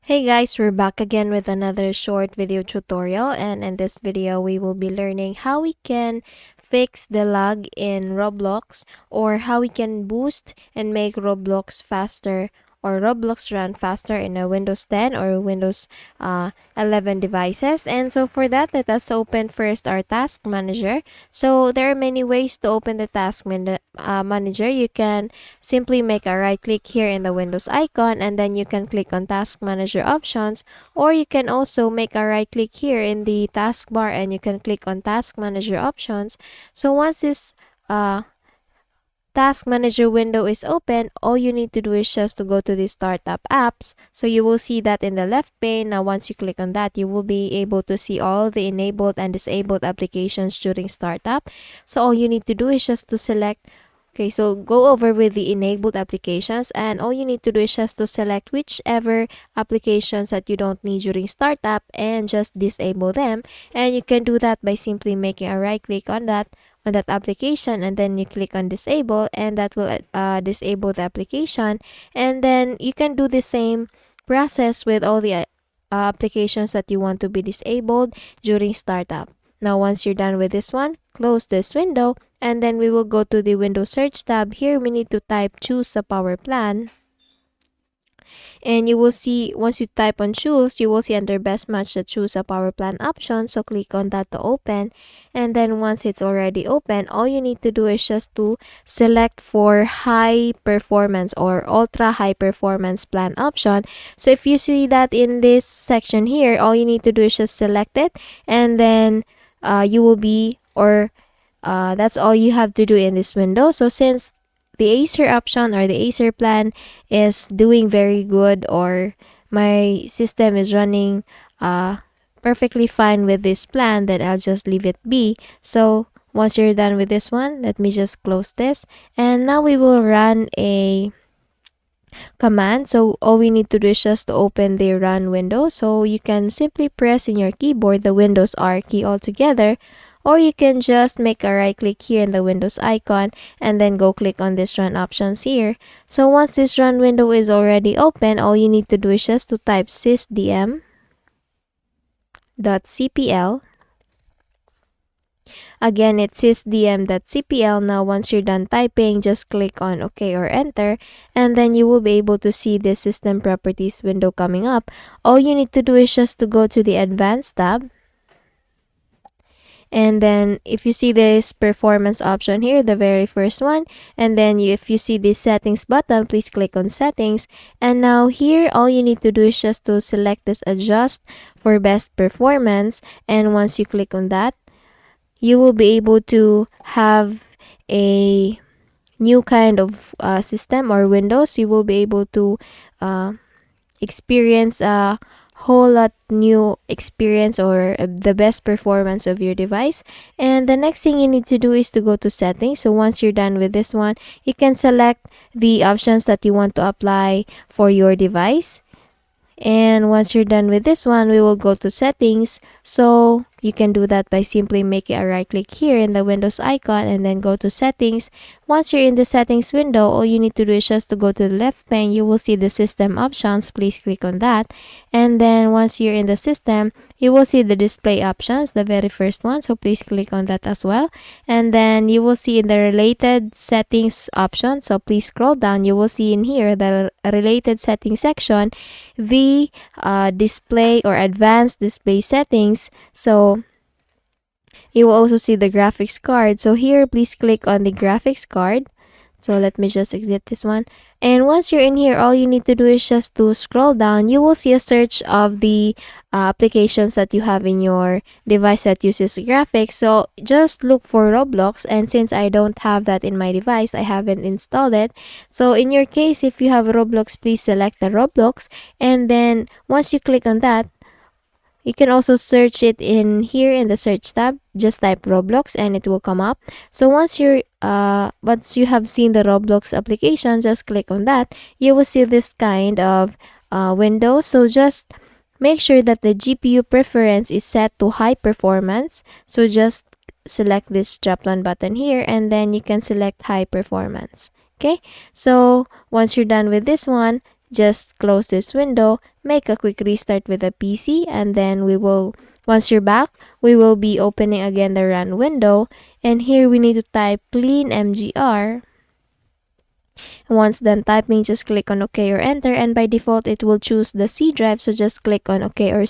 Hey guys, we're back again with another short video tutorial, and in this video we will be learning how we can fix the lag in Roblox, or how we can boost and make Roblox faster, or Roblox run faster in a Windows 10 or Windows 11 devices. And so for that, let us open first our task manager. So there are many ways to open the task manager. You can simply make a right click here in the Windows icon, and then you can click on task manager options, or you can also make a right click here in the taskbar and you can click on task manager options. So once this task manager window is open, all you need to do is just to go to the startup apps. So you will see that in the left pane. Now once you click on that, you will be able to see all the enabled and disabled applications during startup. So all you need to do is just to select. Okay, so go over with the enabled applications, and all you need to do is just to select whichever applications that you don't need during startup and just disable them. And you can do that by simply making a right click on that application, and then you click on disable, and that will disable the application. And then you can do the same process with all the applications that you want to be disabled during startup. Now once you're done with this one, close this window, and then we will go to the Windows search tab. Here we need to type choose a power plan. And you will see, once you type on choose, you will see under best match the choose a power plan option. So click on that to open. And then once it's already open, all you need to do is just to select for high performance or ultra high performance plan option. So if you see that in this section here, all you need to do is just select it, and then you will be, or that's all you have to do in this window. So since the Acer option or the Acer plan is doing very good, or my system is running perfectly fine with this plan, then I'll just leave it be. So once you're done with this one, let me just close this, and now we will run a command. So all we need to do is just to open the run window. So you can simply press in your keyboard the Windows R key altogether, or you can just make a right click here in the Windows icon and then go click on this run options here. So once this run window is already open, all you need to do is just to type sysdm.cpl. Again, it's sysdm.cpl. Now once you're done typing, just click on OK or enter, and then you will be able to see the system properties window coming up. All you need to do is just to go to the advanced tab. And then if you see this performance option here, the very first one, and then if you see this settings button, please click on settings. And now here, all you need to do is just to select this adjust for best performance. And once you click on that, you will be able to have a new kind of system or Windows. You will be able to experience a whole lot new experience, or the best performance of your device. And the next thing you need to do is to go to settings. So once you're done with this one, you can select the options that you want to apply for your device. And once you're done with this one, we will go to settings. So you can do that by simply making a right click here in the Windows icon and then go to settings. Once you're in the settings window, all you need to do is just to go to the left pane. You will see the system options. Please click on that. And then once you're in the system, you will see the display options, the very first one. So please click on that as well. And then you will see in the related settings option. So please scroll down. You will see in here the related settings section, the display or advanced display settings. So you will also see the graphics card. So here, please click on the graphics card. So let me just exit this one. And once you're in here, all you need to do is just to scroll down. You will see a search of the applications that you have in your device that uses graphics. So just look for Roblox. And since I don't have that in my device, I haven't installed it. So in your case, if you have Roblox, please select the Roblox. And then once you click on that, you can also search it in here in the search tab. Just type Roblox and it will come up. So once you have seen the Roblox application, just click on that. You will see this kind of window. So just make sure that the GPU preference is set to high performance. So just select this drop-down button here, and then you can select high performance. Okay, so once you're done with this one, just close this window. make a quick restart with the PC, and then once you're back, we will be opening again the run window, and here we need to type clean mgr. Once done typing, just click on OK or enter, and by default it will choose the C drive, so just click on OK or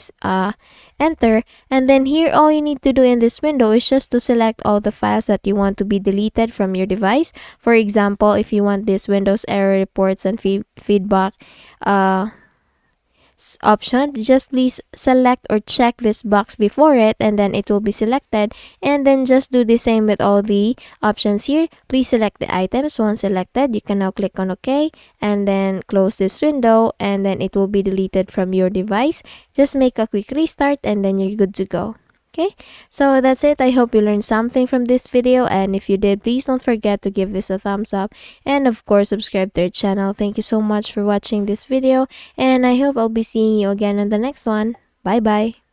enter. And then here, all you need to do in this window is just to select all the files that you want to be deleted from your device. For example, if you want this Windows error reports and feedback option, just please select or check this box before it, and then it will be selected. And then just do the same with all the options here. Please select the items. Once selected, you can now click on OK, and then close this window, and then it will be deleted from your device. Just make a quick restart, and then you're good to go. Okay, so that's it. I hope you learned something from this video, and if you did, please don't forget to give this a thumbs up, and of course subscribe to our channel. Thank you so much for watching this video, and I hope I'll be seeing you again in the next one. Bye bye.